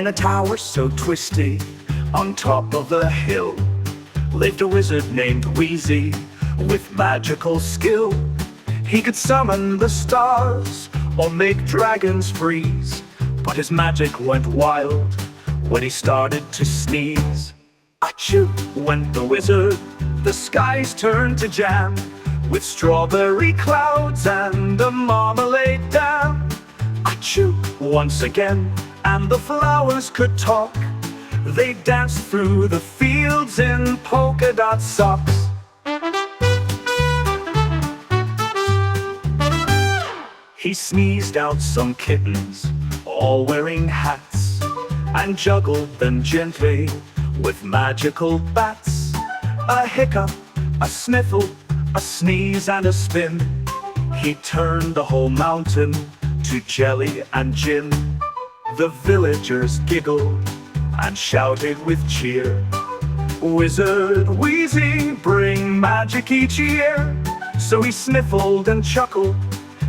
In a tower so twisty, on top of a hill, lived a wizard named Wheezy, with magical skill. He could summon the stars, or make dragons freeze, but his magic went wild when he started to sneeze. Achoo went the wizard, the skies turned to jam, with strawberry clouds and a marmalade dam. Achoo once again, and the flowers could talk. They danced through the fields in polka-dot socks. He sneezed out some kittens, all wearing hats, and juggled them gently with magical bats. A hiccup, a sniffle, a sneeze and a spin. He turned the whole mountain to jelly and gin. The villagers giggled and shouted with cheer, "Wizard Wheezy, bring magic each year." So he sniffled and chuckled,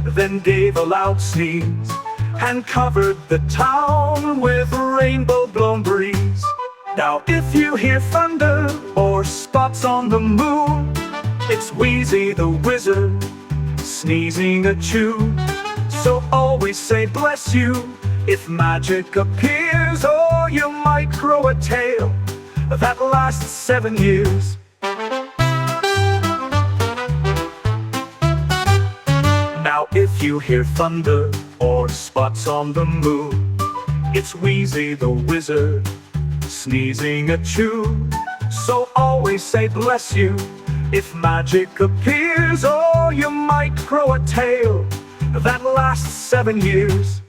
then gave a loud sneeze, and covered the town with rainbow-blown breeze. Now if you hear thunder or spots on the moon, it's Wheezy the wizard sneezing achoo. So always say bless you if magic appears, or you might grow a tail that lasts 7 years. Now if you hear thunder or spots on the moon, it's Wheezy the wizard sneezing achoo. So always say bless you if magic appears, or you might grow a tail that lasts 7 years.